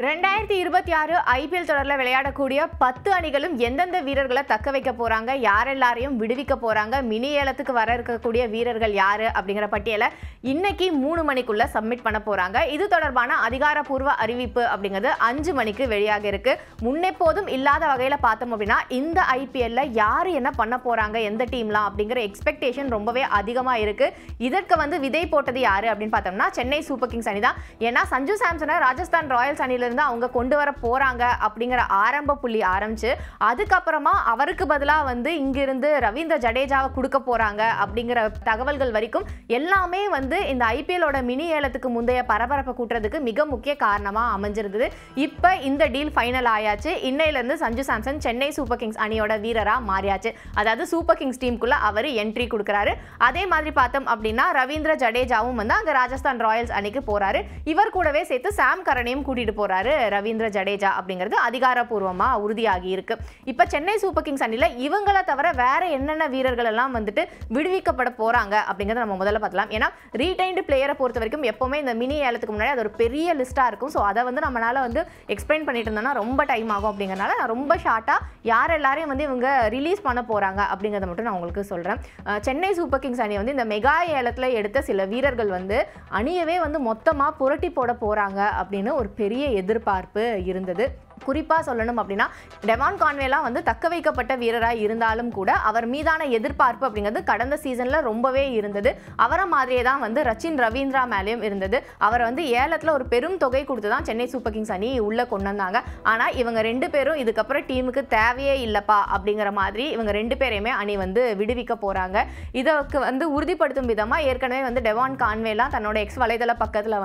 2026 IPL தொடரில் விளையாடக்கூடிய 10 அணிகளும் எந்தெந்த வீரர்களை தக்க வைக்க போறாங்க, யாரெல்லாரையும் விடுவிக்க போறாங்க, மினி ஏலத்துக்கு வர இருக்கக்கூடிய வீரர்கள் யாரு அப்படிங்கிற பட்டியலை இன்னைக்கு 3 மணிக்குள்ள சப்மிட் பண்ண போறாங்க. இது தொடர்பான அதிகாரப்பூர்வ அறிவிப்பு அப்படிங்கிறது 5 மணிக்கு வெளியாக இருக்கு. முன்னெப்போதும் இல்லாத வகையில பார்த்தோம் அப்படின்னா இந்த ஐபிஎல்ல யாரு என்ன பண்ண போறாங்க, எந்த டீம்லாம் அப்படிங்கிற எக்ஸ்பெக்டேஷன் ரொம்பவே அதிகமா இருக்கு. இதற்கு விதை போட்டது யாரு அப்படின்னு பார்த்தோம்னா சென்னை சூப்பர் கிங்ஸ் அணி தான். ஏன்னா சஞ்சு சாம்சனை ராஜஸ்தான் ராயல்ஸ் அணியில அவங்க கொண்டு வர போறாங்க அப்படிங்கிற ஆரம்ப புள்ளி ஆரம்பிச்சு அதுக்கப்புறமா அவருக்கு பதிலாக இங்கிருந்து ரவீந்திர ஜடேஜாவை கொடுக்க போறாங்க அப்படிங்கிற தகவல்கள் வரைக்கும் எல்லாமே இந்த ஐபிஎல்லோட மினி ஏலத்துக்கு முந்தைய பரபரப்பை கூட்டுறதுக்கு மிக முக்கிய காரணமா அமைஞ்சிருந்தது. இப்ப இந்த டீல் ஃபைனல் ஆயாச்சு. இன்னையில இருந்து சஞ்சு சாம்சன் சென்னை சூப்பர் கிங்ஸ் அணியோட வீரரா மாறியாச்சு. அதாவது சூப்பர் கிங்ஸ் டீமுக்குள்ள அவர் என்ட்ரி கொடுக்கிறாரு. அதே மாதிரி பார்த்தோம் அப்படின்னா ரவீந்திர ஜடேஜாவும் அங்க ராஜஸ்தான் ராயல்ஸ் அணிக்கு போறாரு. இவர் கூடவே சேர்த்து சாம் கரனையும் கூட்டிட்டு போறாரு ரவீந்திர ஜடேஜா அப்படிங்கிறது அதிகாரப்பூர்வமா உறுதியாகி இருக்கு. இப்ப சென்னை சூப்பர் கிங்ஸ் அணியில இவங்களை தவிர வேற என்னென்ன வீரர்கள் எல்லாம் விடுவிக்கப்பட போறாங்க அப்படிங்கறத நம்ம முதல்ல பார்க்கலாம். ஏன்னா ரீடைன்டு பிளேயரை பொறுத்த வரைக்கும் எப்பவுமே இந்த மினி ஏலத்துக்கு முன்னாடி அது ஒரு பெரிய லிஸ்டா இருக்கும். ஸோ அதை நம்மளால எக்ஸ்பிளைன் பண்ணிட்டு இருந்தோம்னா ரொம்ப டைம் ஆகும். அப்படிங்கறனால நான் ரொம்ப ஷார்ட்டா யார் எல்லாரையும் இவங்க ரிலீஸ் பண்ண போறாங்க அப்படிங்கறத மட்டும் நான் உங்களுக்கு சொல்றேன். சென்னை சூப்பர் கிங்ஸ் அணி இந்த மெகா ஏலத்துல எடுத்த சில வீரர்கள் அணியவே மொத்தமா புரட்டி போட போறாங்க அப்படின்னு ஒரு பெரிய எதிர்பார்ப்பு இருந்தது. குறிப்பாக சொல்லணும் அப்படின்னா டெவான் கான்வேலாம் தக்க வைக்கப்பட்ட வீரராக இருந்தாலும் கூட அவர் மீதான எதிர்பார்ப்பு அப்படிங்கிறது கடந்த சீசனில் ரொம்பவே இருந்தது. அவரை மாதிரியே தான் ரச்சின் ரவீந்திரா மேலேயும் இருந்தது. அவர் ஏலத்தில் ஒரு பெரும் தொகை கொடுத்து தான் சென்னை சூப்பர் கிங்ஸ் அணி உள்ளே கொண்டு வந்தாங்க. ஆனால் இவங்க 2 பேரும் இதுக்கப்புறம் டீமுக்கு தேவையே இல்லைப்பா அப்படிங்கிற மாதிரி இவங்க 2 பேரையுமே அணி விடுவிக்க போகிறாங்க. இதற்கு உறுதிப்படுத்தும் விதமாக ஏற்கனவே டெவான் கான்வேலாம் தன்னோட எக்ஸ் வலைதள பக்கத்தில்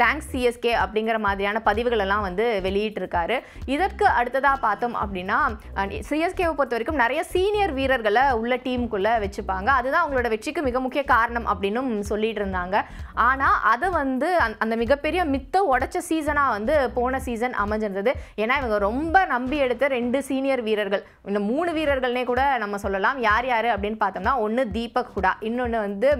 தேங்க்ஸ் சிஎஸ்கே அப்படிங்கிற மாதிரியான பதிவுகள் எல்லாம் வெளியிட்டிருக்காரு. இதற்கு அடுத்ததா பார்த்தோம் அப்படின்னா சிஎஸ்கேவை பொறுத்த வரைக்கும் நிறைய சீனியர் வீரர்களை உள்ள டீமுக்குள்ள வச்சுப்பாங்க. அதுதான் அவங்களோட வெற்றிக்கு மிக முக்கிய காரணம் அப்படின்னு சொல்லிட்டு இருந்தாங்க. ஆனா அதை அந்த மிகப்பெரிய மித்த உடைச்ச சீசனா போன சீசன் அமைஞ்சிருந்தது. ஏன்னா இவங்க ரொம்ப நம்பி எடுத்த 2 சீனியர் வீரர்கள், இந்த 3 வீரர்கள்னே கூட நம்ம சொல்லலாம். யார் யாரு அப்படின்னு பார்த்தோம்னா ஒன்னு தீபக் ஹுடா, இன்னொன்னு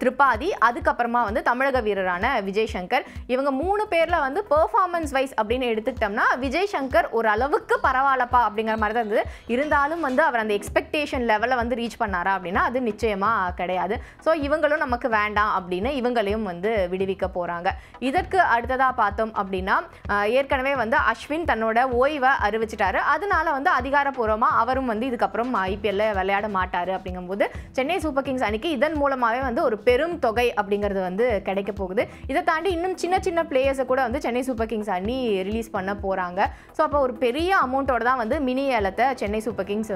திரிபாதி, அதுக்கப்புறமா தமிழக வீரரான விஜய் சங்கர். இவங்க 3 பேர்ல பெர்ஃபார்மன்ஸ் வைஸ் அப்படின்னு எடுத்துக்கிட்டோம்னா விஜய் சங்கர் ஒரு அளவுக்கு பரவாயில்லப்பா அப்படிங்கிற மாதிரி தான் இருந்தது. இருந்தாலும் அவர் அந்த எக்ஸ்பெக்டேஷன் லெவலில் ரீச் பண்ணாரா அப்படின்னா அது நிச்சயமா கிடையாது. ஸோ இவங்களும் நமக்கு வேண்டாம் அப்படின்னு இவங்களையும் விடுவிக்க போறாங்க. இதற்கு அடுத்ததா பார்த்தோம் அப்படின்னா ஏற்கனவே அஸ்வின் தன்னோட ஓய்வை அறிவிச்சிட்டாரு. அதனால அதிகாரப்பூர்வமா அவரும் இதுக்கப்புறம் ஐபிஎல்ல விளையாட மாட்டாரு. அப்படிங்கும்போது சென்னை சூப்பர் கிங்ஸ் அணிக்கு இதன் மூலமாவே ஒரு பெரும் தொகை அப்படிங்கிறது கிடைக்க போகுது. இதை தாண்டி இன்னும் சின்ன சின்ன பிளேயர்ஸை கூட சென்னை சூப்பர் கிங்ஸ் அணி ரிலீஸ் பண்ண போறாங்க. ஸோ அப்போ ஒரு பெரிய அமௌண்ட்டோட தான் மினி ஏலத்தை சென்னை சூப்பர் கிங்ஸ்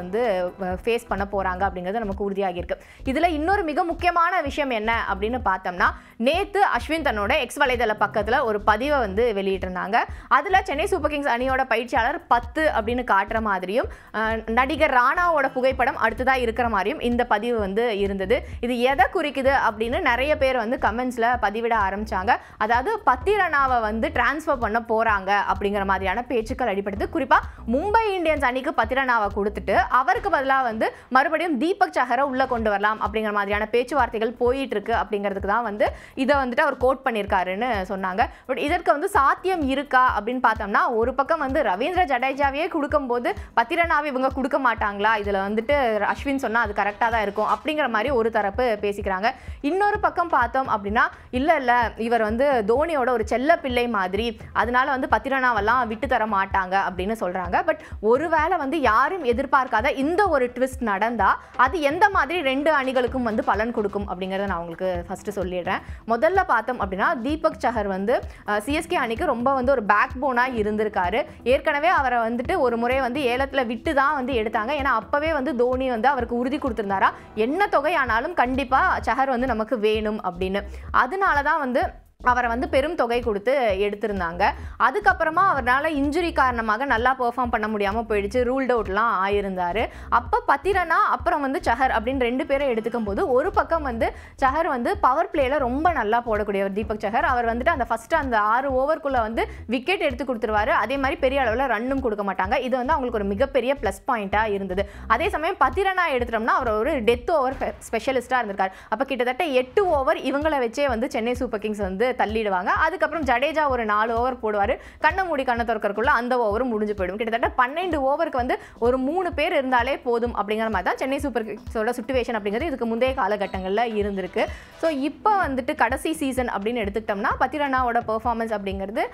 ஃபேஸ் பண்ண போறாங்க அப்படிங்கிறது நமக்கு உறுதியாகி இருக்கு. இதுல இன்னொரு மிக முக்கியமான விஷயம் என்ன அப்படின்னு பார்த்தோம்னா நேத்து அஸ்வின் தன்னோட எக்ஸ் வலைதள பக்கத்துல ஒரு பதிவை வெளியிட்டிருந்தாங்க. அதுல சென்னை சூப்பர் கிங்ஸ் அணியோட பயிற்சியாளர் 10 அப்படின்னு காட்டுற மாதிரியும் நடிகர் ராணாவோட புகைப்படம் அடுத்ததா இருக்கிற மாதிரியும் இந்த பதிவு இருந்தது. இது எதை குறிக்குது அப்படின்னு நிறைய பேர் கமெண்ட்ஸ்ல பதிவிட ஆரம்பிச்சாங்க. அதாவது பத்திரனாவை டிரான்ஸ்ஃபர் பண்ண போறாங்க அப்படிங்கிற மாதிரியான பேச்சுக்கள் அடிபடுது. குறிப்பா மும்பை இந்தியன்ஸ் அணிக்கு பத்திரனாவை கொடுத்துட்டு அவருக்கு பதிலாக மறுபடியும் தீபக் சஹரை உள்ள கொண்டு வரலாம் அப்படிங்கிற மாதிரியான பேச்சுவார்த்தைகள் போயிட்டு இருக்கு. அப்படிங்கிறதுக்கு தான் இதை அவர் கோட் பண்ணியிருக்காருன்னு சொன்னாங்க. பட் இதற்கு சாத்தியம் இருக்கா அப்படின்னு பார்த்தோம்னா ஒரு பக்கம் ரவீந்திர ஜடேஜாவே கொடுக்கும்போது பத்திரனாவை இவங்க கொடுக்க மாட்டாங்களா, இதுல அஸ்வின் சொன்னா அது கரெக்டா தான் இருக்கும் அப்படிங்கிற மாதிரி ஒரு தரப்பு பேசிக்கிறாங்க. இன்னொரு பக்கம் பார்த்தோம் அப்படின்னா இல்ல இவர் தோனியோட ஒரு செல்ல பிள்ளை மாதிரி, அதனால பத்திரனாவெல்லாம் விட்டு தர மாட்டாங்க அப்படின்னு சொல்றாங்க. பட் ஒருவேளை யாரும் எதிர்பார்க்காத இந்த ஒரு ட்விஸ்ட் நடந்தா அது எந்த மாதிரி 2 அணிகளுக்கும் பலன் கொடுக்கும் அப்படிங்கறத நான் உங்களுக்கு ஃபர்ஸ்ட் சொல்லிடுறேன். முதல்ல பார்த்தோம் அப்படின்னா தீபக் சஹர் சிஎஸ்கே அணிக்கு ரொம்ப ஒரு பேக் போனா இருந்திருக்காரு. ஏற்கனவே அவரை ஒரு முறை ஏலத்துல விட்டு தான் எடுத்தாங்க. ஏன்னா அப்பவே தோனி அவருக்கு உறுதி கொடுத்திருந்தாரா என்ன தொகை ஆனாலும் கண்டிப்பா சஹர் நமக்கு வேணும் அப்படின்னு. அதனாலதான் அவரை பெரும் தொகை கொடுத்து எடுத்திருந்தாங்க. அதுக்கப்புறமா அவரால் இன்ஜுரி காரணமாக நல்லா பெர்ஃபார்ம் பண்ண முடியாமல் போயிடுச்சு, ரூல்ட் அவுட்லாம் ஆயிருந்தாரு. அப்போ பத்திரனா அப்புறம் சஹர் அப்படின்னு 2 பேரை எடுத்துக்கும் போது ஒரு பக்கம் சஹர் பவர் பிளேல ரொம்ப நல்லா போடக்கூடியவர் தீபக் சஹர். அவர் அந்த ஃபர்ஸ்ட் அந்த 6 ஓவருக்குள்ள விக்கெட் எடுத்து கொடுத்துருவாரு. அதே மாதிரி பெரிய அளவில் ரன்னும் கொடுக்க மாட்டாங்க. இது அவங்களுக்கு ஒரு மிகப்பெரிய ப்ளஸ் பாயிண்டா இருந்தது. அதே சமயம் பத்திரனா எடுத்துட்டோம்னா அவர் ஒரு டெத் ஓவர் ஸ்பெஷலிஸ்டா இருந்திருக்காரு. அப்போ கிட்டத்தட்ட 8 ஓவர் இவங்களை வச்சே சென்னை சூப்பர் கிங்ஸ் தள்ளிடுவாங்க. அதுக்கப்புறம் ஜடேஜா ஒரு 4 ஓவர் போடுவார். கண்ணை மூடி கண்ணை திறக்கறதுக்குள்ள அந்த ஓவரும் முடிஞ்சு போயிடும். கிட்டத்தட்ட 12 ஓவருக்கு வந்து ஒரு 3 பேர் இருந்தாலே போதும் அப்படிங்கிற மாதிரி தான் சென்னை சூப்பர் கிங்ஸோட சிச்சுவேஷன் அப்படிங்கிறது இதுக்கு முந்தைய காலகட்டங்களில் இருந்திருக்கு. ஸோ இப்போ வந்துட்டு கடைசி சீசன் அப்படின்னு எடுத்துக்கிட்டோம்னா பத்திரனாவோட பெர்ஃபார்மன்ஸ் அப்படிங்கிறது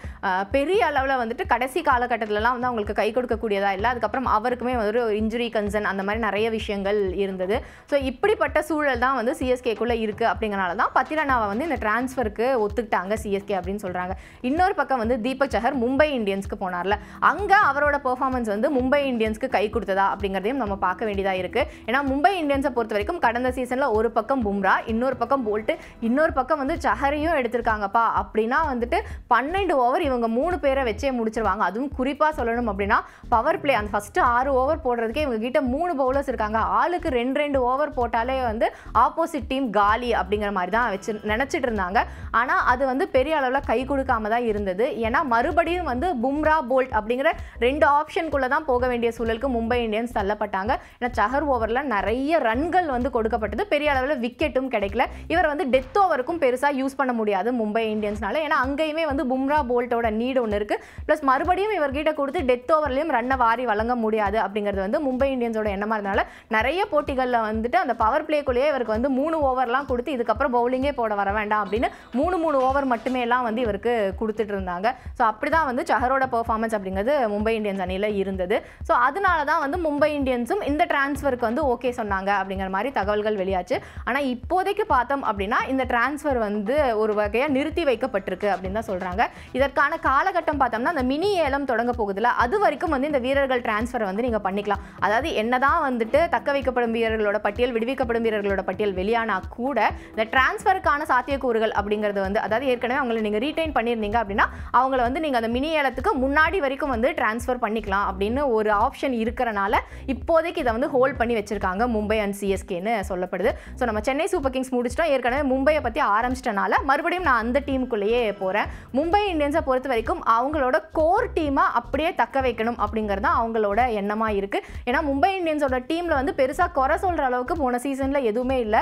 பெரிய அளவில் வந்துட்டு கடைசி காலகட்டத்திலலாம் வந்து அவங்களுக்கு கை கொடுக்கக்கூடியதா இல்லை. அதுக்கப்புறம் அவருக்குமே ஒரு இன்ஜுரி கன்சர்ன் அந்த மாதிரி நிறைய விஷயங்கள் இருந்தது. ஸோ இப்படிப்பட்ட சூழல் தான் வந்து சிஎஸ்கேக்குள்ளே இருக்குது. அப்படிங்கிறனால தான் பத்திரனாவை வந்து இந்த டிரான்ஸ்ஃபருக்கு ஒத்துக்கிட்டாங்க சிஎஸ்கே அப்படின்னு சொல்கிறாங்க. இன்னொரு பக்கம் வந்து தீபக் சஹர் மும்பை இந்தியன்ஸ்க்கு போனார்ல, அங்கே அவரோட பெர்ஃபார்மன்ஸ் வந்து மும்பை இந்தியன்ஸ்க்கு கை கொடுத்ததா அப்படிங்கிறதையும் நம்ம பார்க்க வேண்டியதாக இருக்குது. ஏன்னா மும்பை இந்தியன்ஸை பொறுத்த வரைக்கும் கடந்த சீசனில் ஒரு பக்கம் பும்ரா, இன்னொரு பக்கம் போல்ட்டு, இன்னொரு பக்கம் வந்து சஹரையும் எடுத்திருக்காங்கப்பா. அப்படின்னா வந்துட்டு 12 ஓவர் இவங்க 3 பேரை வச்சே முடிச்சிருவாங்க. அதுவும் குறிப்பாக சொல்லணும் அப்படின்னா பவர் பிளே அந்த ஃபஸ்ட்டு 6 ஓவர் போடுறதுக்கே இவங்க கிட்ட 3 பவுலர்ஸ் இருக்காங்க. ஆளுக்கு 2 ஓவர் போட்டாலே வந்து ஆப்போசிட் டீம் காலி அப்படிங்கிற மாதிரி தான் நினச்சிட்டு இருந்தாங்க. ஆனால் அது வந்து பெரிய அளவில் கை கொடுக்காம தான் இருந்தது. ஏன்னா மறுபடியும் வந்து பும்ரா போல்ட் அப்படிங்கிற 2 ஆப்ஷனுக்குள்ளே தான் போக வேண்டிய சூழலுக்கு மும்பை இந்தியன்ஸ் தள்ளப்பட்டாங்க. ஏன்னா சஹர் ஓவரில் நிறைய ரன்கள் வந்து கொடுக்கப்பட்டது, பெரிய அளவில் விக்கெட்டும் கிடைக்கல. இவர் வந்து டெத் ஓவருக்கும் பெருசாக யூஸ் பண்ண முடியாது மும்பை இந்தியன்ஸ்னால. ஏன்னா அங்கேயுமே வந்து பும்ரா போல்ட்டோட நீடு ஒன்று இருக்குது. ப்ளஸ் மறுபடியும் இவர்கிட்ட கொடுத்து டெத் ஓவர்லையும் ரன்னை வாரி வழங்க முடியாது அப்படிங்கிறது வந்து மும்பை இந்தியன்ஸோட எண்ணமாக இருந்தனால நிறைய போட்டிகளில் வந்துட்டு அந்த பவர் பிளேக்குள்ளேயே இவருக்கு வந்து 3 ஓவர்லாம் கொடுத்து இதுக்கப்புறம் பவுலிங்கே போட வர வேண்டாம் அப்படின்னு 3 ஓவர் மட்டுமே எல்லாம் வந்து இவருக்கு கொடுத்துட்டு இருந்தாங்க. ஸோ அப்படி தான் வந்து சஹரோட பெர்ஃபார்மன்ஸ் அப்படிங்கிறது மும்பை இந்தியன்ஸ் அணியில் இருந்தது. ஸோ அதனால தான் வந்து மும்பை இந்தியன்ஸும் இந்த டிரான்ஸ்ஃபருக்கு வந்து ஓகே சொன்னாங்க அப்படிங்கிற மாதிரி தகவல்கள் வெளியாச்சு. ஆனால் இப்போதைக்கு பார்த்தோம் அப்படின்னா இந்த டிரான்ஸ்ஃபர் வந்து ஒரு வகையாக நிறுத்தி வைக்கப்பட்டிருக்கு அப்படின்னு தான் சொல்கிறாங்க. இதற்கான காலகட்டம் பார்த்தோம்னா அந்த மினி ஏலம் தொடங்க போகுதுல, அது வரைக்கும் வந்து இந்த வீரர்கள் டிரான்ஸ்ஃபரை வந்து நீங்கள் பண்ணிக்கலாம். அதாவது என்னதான் வந்துட்டு தக்க வைக்கப்படும் வீரர்களோட பட்டியல், விடுவிக்கப்படும் வீரர்களோட பட்டியல் வெளியானா கூட இந்த டிரான்ஸ்ஃபருக்கான சாத்தியக்கூறுகள் அப்படிங்கிறது வந்து, அதாவது ஏற்கனவே அவங்களை நீங்கள் ரீடைன் பண்ணியிருந்தீங்க அப்படின்னா அவங்கள வந்து நீங்கள் அந்த மினி ஏலத்துக்கு முன்னாடி வரைக்கும் வந்து டிரான்ஸ்ஃபர் பண்ணிக்கலாம் அப்படின்னு ஒரு ஆப்ஷன் இருக்கிறனால இப்போதைக்கு இதை வந்து ஹோல்ட் பண்ணி வச்சிருக்காங்க மும்பை அண்ட் சிஎஸ்கேன்னு சொல்லப்படுது. ஸோ நம்ம சென்னை சூப்பர் கிங்ஸ் முடிச்சிட்டோம். ஏற்கனவே மும்பையை பற்றி ஆரம்பிச்சிட்டனால மறுபடியும் நான் அந்த டீமுக்குள்ளேயே போகிறேன். மும்பை இந்தியன்ஸை பொறுத்த வரைக்கும் அவங்களோட கோர் டீமாக அப்படியே தக்க வைக்கணும் அப்படிங்கிறது தான் அவங்களோட எண்ணமாக இருக்குது. ஏன்னா மும்பை இந்தியன்ஸோட டீமில் வந்து பெருசாக குறை சொல்கிற அளவுக்கு போன சீசனில் எதுவுமே இல்லை.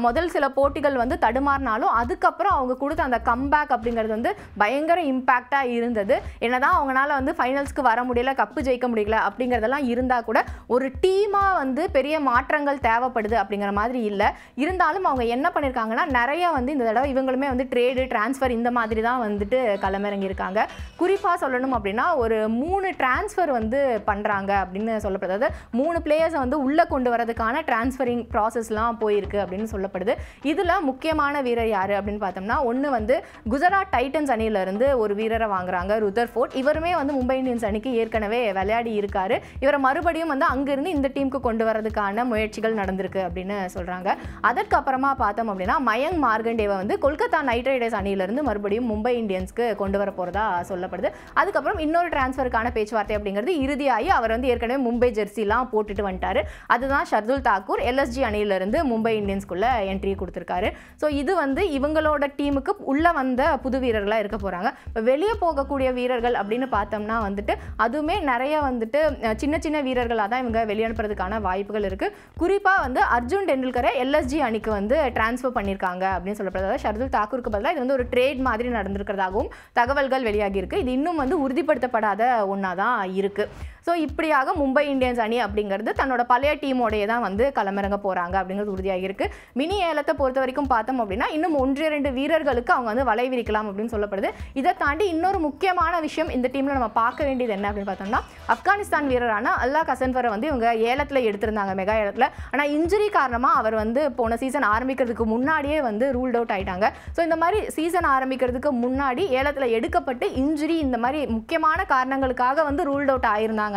முதல் சில போட்டிகள் வந்து தடுமாறினாலும் அதுக்கப்புறம் அவங்க கொடுத்த அந்த கம்பேக் அப்படிங்கிறது வந்து பயங்கர இம்பேக்டாக இருந்தது. என்னதான் அவங்களால வந்து ஃபைனல்ஸ்க்கு வர முடியல, கப்பு ஜெயிக்க முடியல அப்படிங்கிறதெல்லாம் இருந்தால் கூட ஒரு டீமாக வந்து பெரிய மாற்றங்கள் தேவைப்படுது அப்படிங்கிற மாதிரி இல்லை. இருந்தாலும் அவங்க என்ன பண்ணியிருக்காங்கன்னா நிறைய வந்து இந்த தடவை இவங்களுமே வந்து ட்ரேடு, டிரான்ஸ்ஃபர் இந்த மாதிரி தான் வந்துட்டு களமிறங்கியிருக்காங்க. குறிப்பாக சொல்லணும் அப்படின்னா ஒரு 3 டிரான்ஸ்ஃபர் வந்து பண்ணுறாங்க அப்படின்னு சொல்லப்படுது. அதாவது 3 பிளேயர்ஸை வந்து உள்ளே கொண்டு வரதுக்கான டிரான்ஸ்ஃபரிங் ப்ராசஸ்லாம் போயிருக்கு அப்படின்னு சொல்லப்படுது. இதில் முக்கியமான வீரர் யார் அப்படின்னு பார்த்தோம்னா ஒன்று வந்து குஜராத் டைட்டன்ஸ் அணியிலிருந்து ஒரு வீரரை வாங்குறாங்க, ருதர்ஃபோர்ட். இவருமே வந்து மும்பை இந்தியன்ஸ் அணிக்கு ஏற்கனவே விளையாடி இருக்காரு. இவரை மறுபடியும் வந்து அங்கிருந்து இந்த டீமுக்கு கொண்டு வரதுக்கான முயற்சிகள் நடந்திருக்கு அப்படின்னு சொல்கிறாங்க. அதற்கப்புறமா பார்த்தோம் அப்படின்னா மயங்க் மார்கண்டேவை வந்து கொல்கத்தா நைட் ரைடர்ஸ் அணியிலிருந்து மறுபடியும் மும்பை இந்தியன்ஸ்க்கு கொண்டு வர போகிறதா சொல்லப்படுது. அதுக்கப்புறம் இன்னொரு டிரான்ஸ்ஃபருக்கான பேச்சுவார்த்தை அப்படிங்கிறது இறுதியாகி அவர் வந்து ஏற்கனவே மும்பை ஜெர்சிலாம் போட்டுட்டு வந்துட்டாரு. அதுதான் ஷர்துல் தாக்கூர் எல்எஸ்ஜி அணியிலிருந்து மும்பை இந்தியன்ஸ்குள்ள என்ட்ரி கொடுத்துருக்காரு. ஸோ இது வந்து இவங்களோட டீமுக்கு உள்ள வந்த புது வீரர்களாக இருக்க போகிறாங்க. இப்போ வெளியே போகக்கூடிய வீரர்கள் அப்படின்னு பார்த்தோம்னா வந்துட்டு அதுவுமே நிறைய வந்துட்டு சின்ன சின்ன வீரர்களாக தான் இவங்க வெளியனுப்புறதுக்கான வாய்ப்புகள் இருக்குது. குறிப்பாக வந்து அர்ஜுன் டெண்டுல்கரை எல்எஸ்ஜி அணிக்கு வந்து டிரான்ஸ்ஃபர் பண்ணியிருக்காங்க அப்படின்னு சொல்லப்படுது. அதாவது ஷர்துல் தாக்கூருக்கு பதிலாக இது வந்து ஒரு ட்ரேட் மாதிரி நடந்திருக்கிறதாகவும் தகவல்கள் வெளியாகி இருக்கு. இது இன்னும் வந்து உறுதிப்படுத்தப்படாத ஒன்றா தான் இருக்குது. ஸோ இப்படியாக மும்பை இந்தியன்ஸ் அணி அப்படிங்கிறது தன்னோட பழைய டீமோடைய தான் வந்து களமிறங்க போகிறாங்க அப்படிங்கிறது உறுதியாக இருக்குது. மினி ஏலத்தை பொறுத்த வரைக்கும் பார்த்தோம் அப்படின்னா இன்னும் 1-2 வீரர்களுக்கு அவங்க வந்து வலை விரிக்கலாம் அப்படின்னு சொல்லப்படுது. இதை தாண்டி இன்னொரு முக்கியமான விஷயம் இந்த டீமில் நம்ம பார்க்க வேண்டியது என்ன அப்படின்னு பார்த்தோம்னா ஆப்கானிஸ்தான் வீரரான அல்லா கசன்வரை வந்து இவங்க ஏலத்தில் எடுத்திருந்தாங்க, மெகா ஏலத்தில். ஆனால் இன்ஜுரி காரணமாக அவர் வந்து போன சீசன் ஆரம்பிக்கிறதுக்கு முன்னாடியே வந்து ரூல்ட் அவுட் ஆகிட்டாங்க. ஸோ இந்த மாதிரி சீசன் ஆரம்பிக்கிறதுக்கு முன்னாடி ஏலத்தில் எடுக்கப்பட்டு இன்ஜுரி இந்த மாதிரி முக்கியமான காரணங்களுக்காக வந்து ரூல்ட் அவுட் ஆயிருந்தாங்க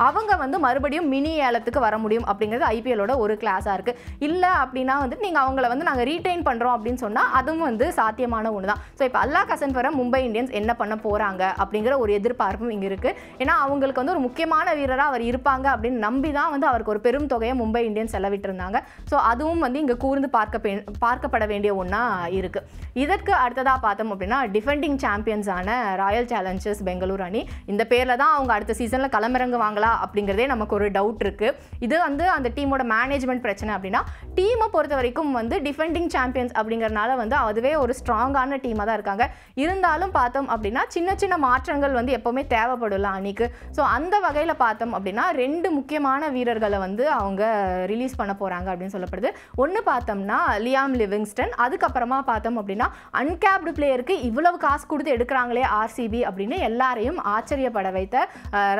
அவங்க வந்து மறுபடியும் மினி ஏலத்துக்கு வர முடியும் அப்படிங்கிறது ஐபிஎல்லோட ஒரு கிளாஸாக இருக்குது. இல்லை அப்படின்னா வந்து நீங்கள் அவங்கள வந்து நாங்கள் ரீடைன் பண்ணுறோம் அப்படின்னு சொன்னால் அதுவும் வந்து சாத்தியமான ஒன்று தான். ஸோ இப்போ அல்லா கசன்வரை மும்பை இந்தியன்ஸ் என்ன பண்ண போகிறாங்க அப்படிங்கிற ஒரு எதிர்பார்ப்பும் இங்கே இருக்குது. ஏன்னா அவங்களுக்கு வந்து ஒரு முக்கியமான வீரராக அவர் இருப்பாங்க அப்படின்னு நம்பி தான் வந்து அவருக்கு ஒரு பெரும் தொகையை மும்பை இந்தியன்ஸ் செலவிட்டு இருந்தாங்க. ஸோ அதுவும் வந்து இங்கே கூர்ந்து பார்க்கப்பட வேண்டிய ஒன்றா இருக்குது. இதற்கு அடுத்ததாக பார்த்தோம் அப்படின்னா டிஃபெண்டிங் சாம்பியன்ஸான ராயல் சேலஞ்சர்ஸ் பெங்களூர் அணி, இந்த பேரில் தான் அவங்க அடுத்த சீசனில் களமிறங்குவாங்களா அப்படிங்கிறதே நமக்கு ஒரு டவுட் இருக்குது. இது வந்து அந்த டீமோட மேனேஜ்மெண்ட் பிரச்சனை. அப்படின்னா டீமை பொறுத்த வரைக்கும் வந்து டிஃபெண்டிங் சாம்பியன்ஸ் அப்படிங்கிறனால வந்து அதுவே ஒரு ஸ்ட்ராங்கான ஸ்ட்ராங்கான டீமாக தான் இருக்காங்க. இருந்தாலும் பார்த்தோம் அப்படின்னா சின்ன சின்ன மாற்றங்கள் வந்து எப்போவுமே தேவைப்படல அணிக்கு. ஸோ அந்த வகையில் பார்த்தோம் அப்படின்னா 2 முக்கியமான வீரர்களை வந்து அவங்க ரிலீஸ் பண்ண போகிறாங்க அப்படின்னு சொல்லப்படுது. ஒன்று பார்த்தோம்னா லியாம் லிவிங்ஸ்டன், அதுக்கப்புறமா பார்த்தோம் அப்படின்னா அன்கேப்டு பிளேயருக்கு இவ்வளவு காசு கொடுத்து எடுக்கிறாங்களே ஆர்சிபி அப்படின்னு எல்லாரையும் ஆச்சரியப்பட வைத்த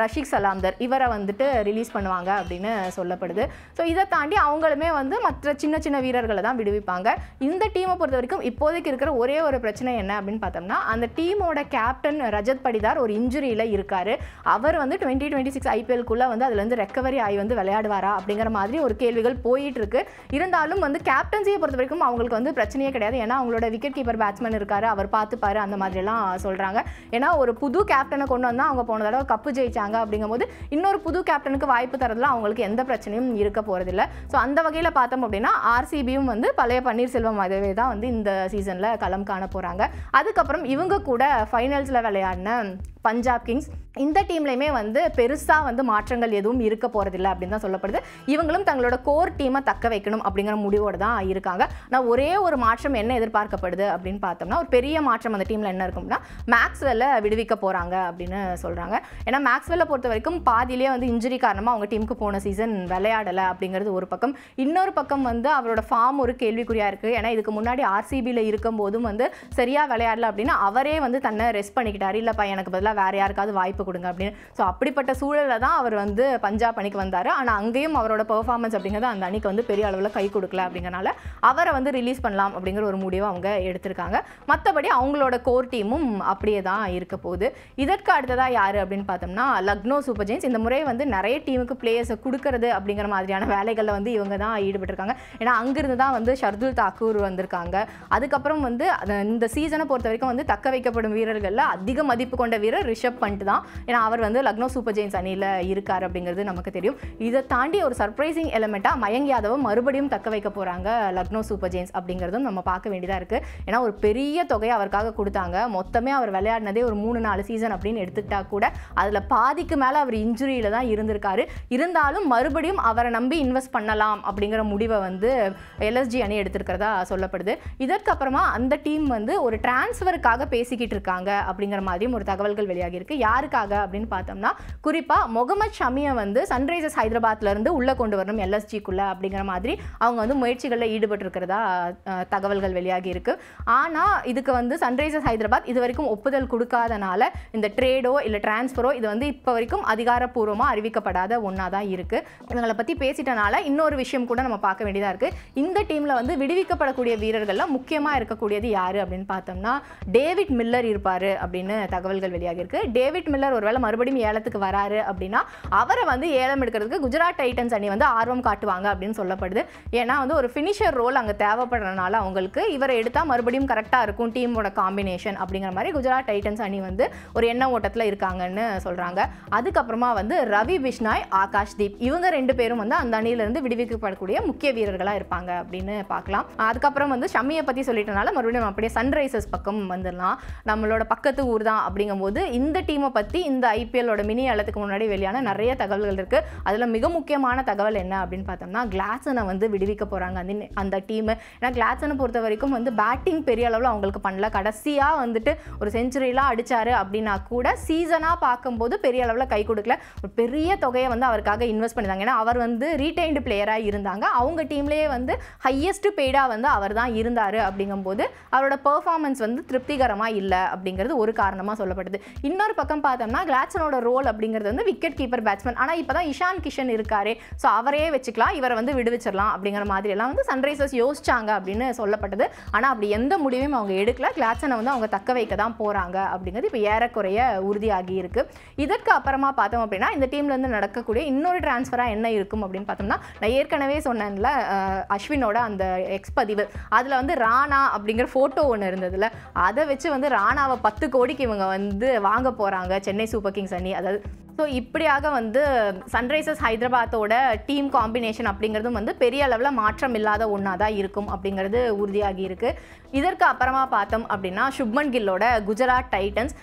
ரஷிக் சலாம்தர், இவரை வந்துட்டு ரிலீஸ் பண்ணுவாங்க அப்படின்னு சொல்லப்படுது. ஸோ இதை தாண்டி அவங்களுமே வந்து மற்ற சின்ன சின்ன வீரர்களை தான் விடுவிப்பாங்க. இந்த டீமை பொறுத்த வரைக்கும் இப்போதைக்கு இருக்கிற ஒரே ஒரு பிரச்சனை என்ன அப்படின்னு பார்த்தோம்னா அந்த டீமோட கேப்டன் ரஜத் படிதார் ஒரு இன்ஜுரியில் இருக்காரு. அவர் வந்து 2026 ஐபிஎல்குள்ளே வந்து அதுலேருந்து ரெக்கவரி ஆகி வந்து விளையாடுவாரா அப்படிங்கிற மாதிரி ஒரு கேள்விகள் போயிட்டு இருக்கு. இருந்தாலும் வந்து கேப்டன்சியை பொறுத்த வரைக்கும் அவங்களுக்கு வந்து பிரச்சனையே கிடையாது. ஏன்னா அவங்களோட விக்கெட் கீப்பர் பேட்ஸ்மேன் இருக்காரு, அவர் பார்த்துப்பாரு அந்த மாதிரிலாம் சொல்கிறாங்க. ஏன்னா ஒரு புது கேப்டனை கொண்டு வந்தால் அவங்க போன தடவை கப்பு ஜெயிச்சாங்க. அப்படிங்கும்போது இன்னொரு புது கேப்டனுக்கு வாய்ப்பு தரதுல அவங்களுக்கு எந்த பிரச்சனையும் இருக்க போகிறதில்ல. ஸோ அந்த வகையில் பார்த்தோம் அப்படின்னா ஆர்சிபியும் வந்து பழைய பன்னீர்செல்வம் அதவே தான் வந்து இந்த சீசனில் களம் காண போகிறாங்க. அதுக்கப்புறம் இவங்க கூட ஃபைனல்ஸில் விளையாடின பஞ்சாப் கிங்ஸ், இந்த டீம்லையுமே வந்து பெருசாக வந்து மாற்றங்கள் எதுவும் இருக்க போகிறதில்ல அப்படின்னு தான் சொல்லப்படுது. இவங்களும் தங்களோட கோர் டீமை தக்க வைக்கணும் அப்படிங்கிற முடிவோடு தான் இருக்காங்க. நான் ஒரே ஒரு மாற்றம் என்ன எதிர்பார்க்கப்படுது அப்படின்னு பார்த்தோம்னா ஒரு பெரிய மாற்றம் அந்த டீமில் என்ன இருக்கும்னா மேக்ஸ்வெல்லை விடுவிக்க போகிறாங்க அப்படின்னு சொல்கிறாங்க. ஏன்னா மேக்ஸ்வெல்லை பொறுத்த வரைக்கும் பாதியிலே வந்து இன்ஜுரி காரணமாக அவங்க டீமுக்கு போன சீசன் விளையாடலை அப்படிங்கிறது ஒரு பக்கம். இன்னொரு பக்கம் வந்து அவரோட ஃபார்ம் ஒரு கேள்விக்குறியாக இருக்குது. ஏன்னா இதுக்கு முன்னாடி ஆர்சிபியில் இருக்கும் போதும் வந்து சரியாக விளையாடல அப்படின்னா அவரே வந்து தன்னை ரெஸ்ட் பண்ணிக்கிட்டார். இல்லைப்பா எனக்கு பதிலாக வேறு யாருக்காவது வாய்ப்பு கொடுங்க அப்படின்னு. ஸோ அப்படிப்பட்ட சூழலில் தான் அவர் வந்து பஞ்சாப் அணிக்கு வந்தார். ஆனால் அங்கேயும் அவரோட பெர்ஃபார்மன்ஸ் அப்படிங்கிறது அந்த அணிக்கு வந்து பெரிய அளவில் கை கொடுக்கல. அப்படிங்கிறனால அவரை வந்து ரிலீஸ் பண்ணலாம் அப்படிங்கிற ஒரு முடிவை அவங்க எடுத்திருக்காங்க. மற்றபடி அவங்களோட கோர் டீமும் அப்படியே தான் இருக்க போகுது. இதற்கு அடுத்ததாக யார் அப்படின்னு பார்த்தோம்னா லக்னோ சூப்பர் ஜெயின்ஸ். இந்த முறை வந்து நிறைய டீமுக்கு பிளேயர்ஸை கொடுக்கறது அப்படிங்கிற மாதிரியான வேலைகளில் வந்து இவங்க தான் ஈடுபட்டிருக்காங்க. ஏன்னா அங்கிருந்து தான் வந்து ஷர்துல் தாக்கூர் வந்திருக்காங்க. அதுக்கப்புறம் வந்து இந்த சீசனை பொறுத்த வரைக்கும் வந்து தக்க வைக்கப்படும் வீரர்களில் அதிக மதிப்பு கொண்ட வீரர் ரிஷப் பண்ட் தான். ஏன்னா அவர் வந்து லக்னோ சூப்பர் ஜெயின்ஸ் அணியில் இருக்கார் அப்படிங்கிறது நமக்கு தெரியும். இதை தாண்டி ஒரு சர்ப்ரைசிங் எலிமெண்ட்டாக மயங்க் யாதவை மறுபடியும் தக்க வைக்க போகிறாங்க லக்னோ சூப்பர் ஜெயின்ஸ் அப்படிங்கிறதும் நம்ம பார்க்க வேண்டியதாக இருக்குது. ஏன்னா ஒரு பெரிய தொகையை அவருக்காக கொடுத்தாங்க. மொத்தமே அவர் விளையாடினதே ஒரு 3-4 சீசன் அப்படின்னு எடுத்துக்கிட்டா கூட அதில் பாதிக்கு மேலே அவர் இன்ஜுரியில் தான் இருந்திருக்காரு. இருந்தாலும் மறுபடியும் அவரை நம்பி இன்வெஸ்ட் பண்ணலாம் அப்படிங்கிற முடிவை வந்து எல்எஸ்ஜி அணி எடுத்திருக்கிறதா சொல்லப்படுது. இதற்கப்புறமா அந்த டீம் வந்து ஒரு டிரான்ஸ்ஃபருக்காக பேசிக்கிட்டு இருக்காங்க அப்படிங்கிற மாதிரியும் ஒரு தகவல்கள் வெளியாகி இருக்கு. யாருக்காக அப்படின்னு பார்த்தோம்னா குறிப்பாக முகமது ஷமியை வந்து சன்ரைசர்ஸ் ஹைதராபாத்லேருந்து உள்ளே கொண்டு வரணும் எல்எஸ்ஜிக்குள்ளே அப்படிங்கிற மாதிரி அவங்க வந்து முயற்சிகளில் ஈடுபட்டிருக்கிறதா தகவல்கள் வெளியாகி இருக்கு. ஆனால் இதுக்கு வந்து சன்ரைசர்ஸ் ஹைதராபாத் இது வரைக்கும் ஒப்புதல் கொடுக்காதனால இந்த ட்ரேடோ இல்லை டிரான்ஸ்ஃபரோ இது வந்து இப்போ வரைக்கும் அதிகாரப்பூர்வமாக அறிவிக்கப்படாத ஒன்றா தான் இருக்குது. இவங்களை பற்றி பேசிட்டனால இன்னொரு விஷயம் கூட நம்ம பார்க்க வேண்டியதாக இருக்குது. இந்த டீமில் வந்து விடுவிக்கப்படக்கூடிய வீரர்களில் முக்கியமாக இருக்கக்கூடியது யார் அப்படின்னு பார்த்தோம்னா டேவிட் மில்லர் இருப்பார் அப்படின்னு தகவல்கள் வெளியாகி இருக்கு. டேவிட் மில்லர் ஒருவேளை மறுபடியும் ஏலத்துக்கு வராரு அப்படின்னா அவரை வந்து ஏலம் எடுக்கிறதுக்கு குஜராத் டைட்டன்ஸ் அணி வந்து ஆர்வம் காட்டுவாங்க அப்படின்னு சொல்லப்படுது. ஏன்னா வந்து ஒரு ஃபினிஷர் ரோல் அங்கே தேவைப்படுறதுனால அவங்களுக்கு இவரை எடுத்தால் மறுபடியும் கரெக்டாக இருக்கும் டீமோட காம்பினேஷன் அப்படிங்கிற மாதிரி குஜராத் டைட்டன்ஸ் அணி வந்து ஒரு எண்ண ஓட்டத்தில் இருக்காங்கன்னு சொல்கிறாங்க. அதுக்கப்புறமா வந்து ரவி பிஷ்னாய், ஆகாஷ் தீப் இவங்க 2 பேரும் வந்து அந்த அணியிலிருந்து விடுவிக்கப்படக்கூடிய முக்கிய வீரர்களாக இருப்பாங்க அப்படின்னு பார்க்கலாம். அதுக்கப்புறம் வந்து ஷமியை பற்றி சொல்லிட்டனால மறுபடியும் அப்படியே சன்ரைசர்ஸ் பக்கம் வந்துடலாம். நம்மளோட பக்கத்து ஊர் தான் அப்படிங்கும்போது இந்த டீமை பற்றி இந்த ஐபிஎல்லோட மினி ஏலத்துக்கு முன்னாடி வெளியான நிறைய தகவல்கள் இருக்குது. அதில் மிக முக்கியமான தகவல் என்ன அப்படின்னு பார்த்தோம்னா கிளாசனை வந்து விடுவிக்க போகிறாங்க அந்த டீமு. ஏன்னா கிளாசனை பொறுத்த வரைக்கும் வந்து பேட்டிங் பெரிய அளவில் அவங்களுக்கு பண்ணல. கடைசியாக வந்துட்டு ஒரு செஞ்சுரியெலாம் அடித்தார் அப்படின்னா கூட சீசனாக பார்க்கும்போது பெரிய அளவில் கை கொடுக்கல. ஒரு பெரிய தொகையை வந்து அவருக்காக இன்வெஸ்ட் பண்ணியிருந்தாங்க. ஏன்னா அவர் வந்து ரீடைன்டு பிளேயராக இருந்தாங்க. அவங்க டீம்லேயே வந்து ஹையஸ்ட் பெய்டாக வந்து அவர் தான் இருந்தார். அப்படிங்கும்போது அவரோட பெர்ஃபார்மன்ஸ் வந்து திருப்திகரமாக இல்லை அப்படிங்கிறது ஒரு காரணமாக சொல்லப்படுது. இன்னொரு பக்கம் பார்த்தோம்னா கிளாசனோட ரோல் அப்படிங்கிறது வந்து விக்கெட் கீப்பர் பேட்ஸ்மேன். ஆனால் இப்போ தான் இஷான் கிஷன் இருக்காரு. ஸோ அவரையே வச்சுக்கலாம், இவரை வந்து விடுவிச்சிடலாம் அப்படிங்கிற மாதிரி எல்லாம் வந்து சன்ரைசர்ஸ் யோசிச்சாங்க அப்படின்னு சொல்லப்பட்டது. ஆனால் அப்படி எந்த முடிவையும் அவங்க எடுக்கல. கிளாசனை வந்து அவங்க தக்க வைக்க தான் போகிறாங்க அப்படிங்கிறது இப்போ ஏறக்குறைய உறுதியாகி இருக்கு. இதற்கு அப்புறமா பார்த்தோம் அப்படின்னா இந்த டீம்லேருந்து நடக்கக்கூடிய இன்னொரு டிரான்ஸ்ஃபராக என்ன இருக்கும் அப்படின்னு பார்த்தோம்னா நான் ஏற்கனவே சொன்னேன்ல அஸ்வினோட அந்த எக்ஸ்பதிவு அதில் வந்து ராணா அப்படிங்கிற ஃபோட்டோ ஒன்று இருந்ததுல அதை வச்சு வந்து ராணாவை 10 கோடிக்கு இவங்க வந்து வாங்க போகிறாங்க சென்னை சூப்பர் கிங்ஸ் அணி. அதாவது ஸோ இப்படியாக வந்து சன்ரைசர்ஸ் ஹைதராபாத்தோட டீம் காம்பினேஷன் அப்படிங்கிறதும் வந்து பெரிய அளவில் மாற்றம் இல்லாத ஒன்றா தான் இருக்கும் அப்படிங்கிறது உறுதியாகி இருக்கு. இதற்கு அப்புறமா பார்த்தோம் அப்படின்னா சுப்மன் கில்லோட குஜராத் டைட்டன்ஸ்.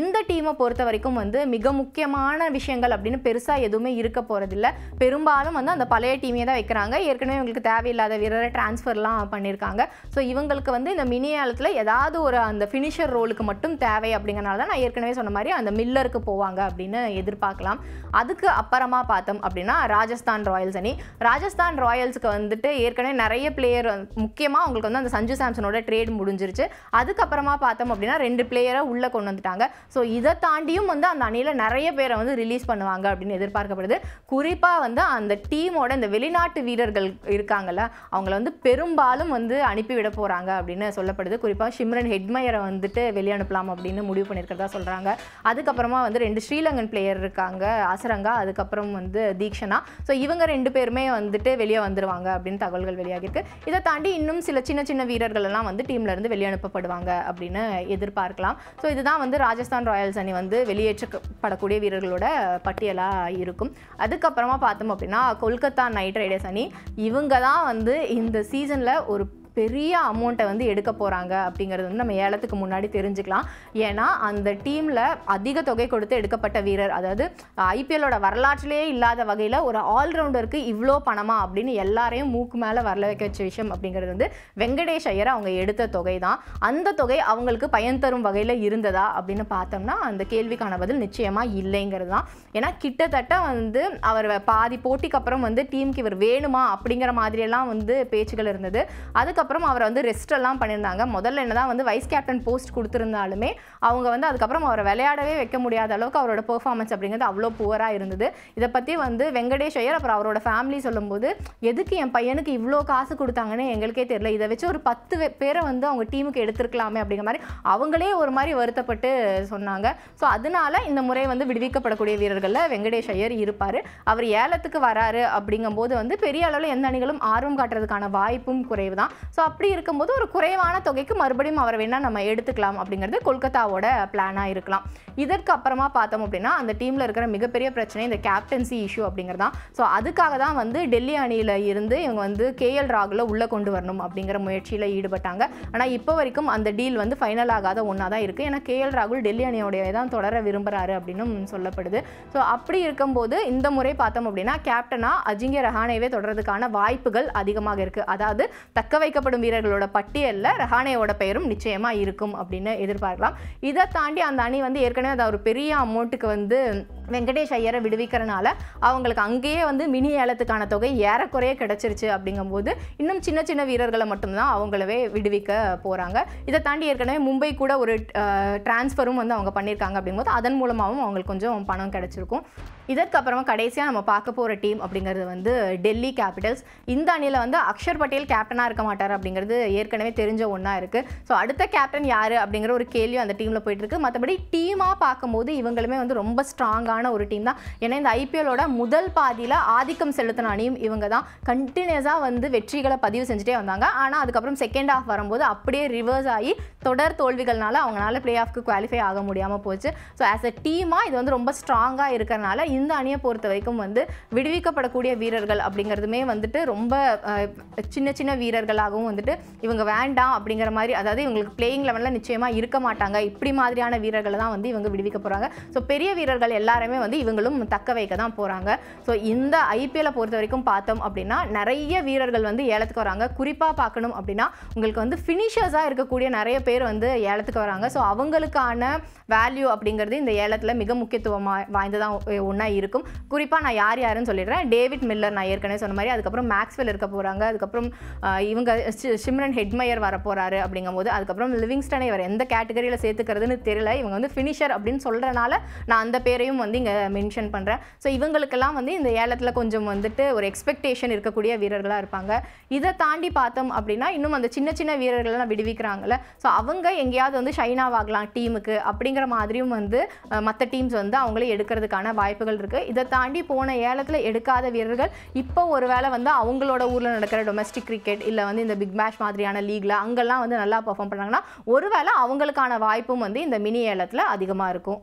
இந்த டீமை பொறுத்த வரைக்கும் வந்து மிக முக்கியமான விஷயங்கள் அப்படின்னு பெருசாக எதுவுமே இருக்க போகிறதில்ல. பெரும்பாலும் வந்து அந்த பழைய டீமே தான் வைக்கிறாங்க. ஏற்கனவே இவங்களுக்கு தேவையில்லாத வீரரை டிரான்ஸ்ஃபர்லாம் பண்ணியிருக்காங்க. ஸோ இவங்களுக்கு வந்து இந்த மினி ஏலத்தில் ஏதாவது ஒரு அந்த ஃபினிஷர் ரோலுக்கு மட்டும் தேவை அப்படிங்கிறனால தான் நான் ஏற்கனவே சொன்ன மாதிரி அந்த மில்லருக்கு போவாங்க அப்படின்னு எதிர்பார்க்கலாம். அதுக்கு அப்புறமா பார்த்தோம் அப்படின்னா ராஜஸ்தான் ராயல்ஸ் அணி. ராஜஸ்தான் ராயல்ஸுக்கு வந்துட்டு ஏற்கனவே நிறைய பிளேயர், முக்கியமாக அவங்களுக்கு வந்து அந்த சஞ்சு சாம்சனோட ட்ரேட் முடிஞ்சிருச்சு. அதுக்கப்புறமா பார்த்தோம் அப்படின்னா 2 பிளேயரை உள்ளே கொண்டு வந்துட்டாங்க. ஸோ இதை தாண்டியும் வந்து அந்த அணியில் நிறைய பேரை வந்து ரிலீஸ் பண்ணுவாங்க அப்படின்னு எதிர்பார்க்கப்படுது. குறிப்பாக வந்து அந்த டீமோட இந்த வெளிநாட்டு வீரர்கள் இருக்காங்கல்ல, அவங்கள வந்து பெரும்பாலும் வந்து அனுப்பிவிட போகிறாங்க அப்படின்னு சொல்லப்படுது. குறிப்பாக ஷிம்ரன் ஹெட்மயரை வந்துட்டு வெளியனுப்பலாம் அப்படின்னு முடிவு பண்ணியிருக்கிறதா சொல்கிறாங்க. அதுக்கப்புறமா வந்து 2 ஸ்ரீலங்கன் பிளேயர் இருக்காங்க, அசரங்கா, அதுக்கப்புறம் வந்து தீக்ஷனா. ஸோ இவங்க 2 பேருமே வந்துட்டு வெளியே வந்துடுவாங்க அப்படின்னு தகவல்கள் வெளியாகிருக்கு. இதை தாண்டி இன்னும் சில சின்ன சின்ன வீரர்கள் எல்லாம் வந்து டீம்ல இருந்து வெளியனுப்பப்படுவாங்க அப்படின்னு எதிர்பார்க்கலாம். ஸோ இதுதான் வந்து ராஜஸ்தான் ராயல்ஸ் அணி வந்து வெளியேற்றப்படக்கூடிய வீரர்களோட பட்டியலாக இருக்கும். அதுக்கப்புறமா பார்த்தோம் அப்படின்னா கொல்கத்தா நைட் ரைடர்ஸ் அணி. இவங்க தான் வந்து இந்த சீசனில் ஒரு பெரிய அமௌண்ட்டை வந்து எடுக்க போகிறாங்க அப்படிங்கிறது வந்து நம்ம ஏலத்துக்கு முன்னாடி தெரிஞ்சுக்கலாம். ஏன்னா அந்த டீமில் அதிக தொகை கொடுத்து எடுக்கப்பட்ட வீரர், அதாவது ஐபிஎல்லோட வரலாற்றிலே இல்லாத வகையில் ஒரு ஆல்ரவுண்டருக்கு இவ்வளோ பணமா அப்படின்னு எல்லாரையும் மூக்கு மேலே வரல வைக்க வச்ச விஷயம் அப்படிங்கிறது வந்து வெங்கடேஷ் ஐயர் அவங்க எடுத்த தொகை தான். அந்த தொகை அவங்களுக்கு பயன் தரும் வகையில் இருந்ததா அப்படின்னு பார்த்தோம்னா அந்த கேள்விக்கான பதில் நிச்சயமாக இல்லைங்கிறது தான். ஏன்னா கிட்டத்தட்ட வந்து அவர் பாதி போட்டிக்கு அப்புறம் வந்து டீமுக்கு இவர் வேணுமா அப்படிங்கிற மாதிரியெல்லாம் வந்து பேச்சுகள் இருந்தது. அதுக்கப்புறம் அவர் வந்து ரெஸ்ட் எல்லாம் பண்ணியிருந்தாங்க. முதல்ல என்னதான் வந்து வைஸ் கேப்டன் போஸ்ட் கொடுத்துருந்தாலுமே அவங்க வந்து அதுக்கப்புறம் அவரை விளையாடவே வைக்க முடியாத அளவுக்கு அவரோட பெர்ஃபார்மன்ஸ் அப்படிங்கிறது அவ்வளோ புவராக இருந்தது. இதை பற்றி வந்து வெங்கடேஷ் ஐயர் அப்புறம் அவரோட ஃபேமிலி சொல்லும்போது, எதுக்கு என் பையனுக்கு இவ்வளோ காசு கொடுத்தாங்கன்னு எங்களுக்கே தெரியல, இதை வச்சு ஒரு 10 பேரை வந்து அவங்க டீமுக்கு எடுத்துருக்கலாமே அப்படிங்கிற மாதிரி அவங்களே ஒரு மாதிரி வருத்தப்பட்டு சொன்னாங்க. ஸோ அதனால இந்த முறை வந்து விடுவிக்கப்படக்கூடிய வீரர்களில் வெங்கடேஷ் ஐயர் இருப்பார். அவர் ஏலத்துக்கு வராரு அப்படிங்கும்போது வந்து பெரிய அளவில் எந்த அணிகளும் ஆர்வம் காட்டுறதுக்கான வாய்ப்பும் குறைவு தான். ஸோ அப்படி இருக்கும்போது ஒரு குறைவான தொகைக்கு மறுபடியும் அவரை வேணால் நம்ம எடுத்துக்கலாம் அப்படிங்கிறது கொல்கத்தாவோட பிளானாக இருக்கலாம். இதற்கு அப்புறமா பார்த்தோம் அப்படின்னா அந்த டீமில் இருக்கிற மிகப்பெரிய பிரச்சனை இந்த கேப்டன்சி இஷ்யூ அப்படிங்கிறது தான். ஸோ அதுக்காக தான் வந்து டெல்லி அணியில் இருந்து இவங்க வந்து கேஎல் ராகுலை உள்ளே கொண்டு வரணும் அப்படிங்கிற முயற்சியில் ஈடுபட்டாங்க. ஆனால் இப்போ வரைக்கும் அந்த டீல் வந்து ஃபைனல் ஆகாத ஒன்றா தான் இருக்குது. ஏன்னா கேஎல் ராகுல் டெல்லி அணியோடைய தான் தொடர விரும்புகிறாரு அப்படின்னு சொல்லப்படுது. ஸோ அப்படி இருக்கும்போது இந்த முறை பார்த்தோம் அப்படின்னா கேப்டனாக அஜிங்கிய ரஹானேவே தொடர்றதுக்கான வாய்ப்புகள் அதிகமாக இருக்குது. அதாவது தக்க வைக்கப்படும் வீரர்களோட பட்டியலில் ரஹானேயோட பெயரும் நிச்சயமாக இருக்கும் அப்படின்னு எதிர்பார்க்கலாம். இதை தாண்டி அந்த அணி வந்து ஏற்கனவே அதை ஒரு பெரிய அமௌண்ட்டுக்கு வந்து வெங்கடேஷ் ஐயரை விடுவிக்கிறனால அவங்களுக்கு அங்கேயே வந்து மினி ஏலத்துக்கான தொகை ஏறக்குறைய கிடைச்சிருச்சு. அப்படிங்கும்போது இன்னும் சின்ன சின்ன வீரர்களை மட்டும்தான் அவங்களவே விடுவிக்க போகிறாங்க. இதை தாண்டி ஏற்கனவே மும்பை கூட ஒரு டிரான்ஸ்ஃபரும் வந்து அவங்க பண்ணியிருக்காங்க. அப்படிங்கும்போது அதன் மூலமாகவும் அவங்களுக்கு கொஞ்சம் பணம் கிடைச்சிருக்கும். இதற்கப்புறமா கடைசியாக நம்ம பார்க்க போகிற டீம் அப்படிங்கிறது வந்து டெல்லி கேபிட்டல்ஸ். இந்த அணியில் வந்து அக்ஷர் பட்டேல் கேப்டனாக இருக்க மாட்டார் அப்படிங்கிறது ஏற்கனவே தெரிஞ்ச ஒன்றா இருக்குது. ஸோ அடுத்த கேப்டன் யார் அப்படிங்கிற ஒரு கேள்வி அந்த டீமில் போயிட்டுருக்கு. மற்றபடி டீமாக பார்க்கும்போது இவங்களுமே வந்து ரொம்ப ஸ்ட்ராங்கான ஒரு டீம் தான். ஏன்னா இந்த ஐபிஎல்லோட முதல் பாதியில் ஆதிக்கம் செலுத்தின அணியும் இவங்க தான். கண்டினியூஸாக வந்து வெற்றிகளை பதிவு செஞ்சுட்டே வந்தாங்க. ஆனால் அதுக்கப்புறம் செகண்ட் ஹாஃப் வரும்போது அப்படியே ரிவர்ஸ் ஆகி தொடர் தோல்விகள்னால அவங்களால பிளே ஆஃப்க்கு குவாலிஃபை ஆக முடியாமல் போச்சு. ஸோ ஆஸ் அ டீமாக இது வந்து ரொம்ப ஸ்ட்ராங்காக இருக்கிறனால இந்த அணியை பொறுத்த வரைக்கும் வந்து விடுவிக்கப்படக்கூடிய வீரர்கள் அப்படிங்கிறதுமே வந்துட்டு ரொம்ப சின்ன சின்ன வீரர்களாகவும் வந்துட்டு இவங்க வேண்டாம் அப்படிங்கிற மாதிரி, அதாவது இவங்களுக்கு பிளேயிங் லெவலில் நிச்சயமாக இருக்க மாட்டாங்க, இப்படி மாதிரியான வீரர்களை தான் வந்து இவங்க விடுவிக்க போகிறாங்க. ஸோ பெரிய வீரர்கள் எல்லாருமே வந்து இவங்களும் தக்க வைக்க தான் போகிறாங்க. ஸோ இந்த ஐபிஎல்லை பொறுத்த வரைக்கும் பார்த்தோம் அப்படின்னா நிறைய வீரர்கள் வந்து ஏலத்துக்கு வராங்க. குறிப்பாக பார்க்கணும் அப்படின்னா உங்களுக்கு வந்து ஃபினிஷர்ஸாக இருக்கக்கூடிய நிறைய பேர் வந்து ஏலத்துக்கு வராங்க. ஸோ அவங்களுக்கான வேல்யூ அப்படிங்கிறது இந்த ஏலத்தில் மிக முக்கியத்துவமாக வாய்ந்ததான் ஒன்றா இருக்கும். குறிப்பாக நான் யார் யாருன்னு சொல்லிடுறேன். டேவிட் மில்லர் நான் ஏற்கனவே சொன்ன மாதிரி, அதுக்கப்புறம் மேக்ஸ்வெல் இருக்க போகிறாங்க, அதுக்கப்புறம் இவங்க ஷிம்ரன் ஹெட்மயர் வர போகிறாரு. அப்படிங்கும்போது அதுக்கப்புறம் லிவிங்ஸ்டனை இவர் எந்த கேட்டகரியில் சேர்த்துக்கிறதுன்னு தெரியல. இவங்க வந்து ஃபினிஷர் அப்படின்னு சொல்கிறனால நான் அந்த பேரையும் வந்து இங்கே மென்ஷன் பண்ணுறேன். ஸோ இவங்களுக்கெல்லாம் வந்து இந்த ஏலத்தில் கொஞ்சம் வந்துட்டு ஒரு எக்ஸ்பெக்டேஷன் இருக்கக்கூடிய வீரர்களாக இருப்பாங்க. இதை தாண்டி பார்த்தோம் அப்படின்னா இன்னும் அந்த சின்ன சின்ன வீரர்கள்லாம் விடுவிக்கிறாங்கல்ல, ஸோ அவங்க எங்கேயாவது வந்து ஷைனாவாகலாம் டீமுக்கு அப்படிங்கிற மாதிரியும் வந்து மற்ற டீம்ஸ் வந்து அவங்களே எடுக்கிறதுக்கான வாய்ப்புகள் இருக்குது. இதை தாண்டி போன ஏலத்தில் எடுக்காத வீரர்கள் இப்போ ஒரு வேளை வந்து அவங்களோட ஊரில் நடக்கிற டொமஸ்டிக் கிரிக்கெட் இல்லை வந்து இந்த பிக் மேஷ் மாதிரியான லீக்ல அங்கெல்லாம் வந்து நல்லா பெர்ஃபார்ம் பண்ணாங்கன்னா ஒருவேளை அவங்களுக்கான வாய்ப்பும் வந்து இந்த மினி ஏலத்தில் அதிகமாக இருக்கும்.